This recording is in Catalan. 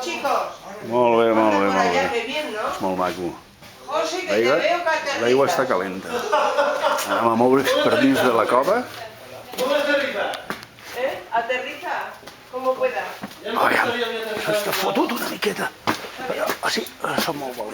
chicos. Molt bé, molt bé, Por molt allá, bé. qué bien, ¿no? És molt maco. José, que te veo que L'aigua està aterrizas. calenta. Anem a moure's per dins de la cova. Aterriza, como pueda. Aviam, s'està fotut una miqueta. Així, som molt bons.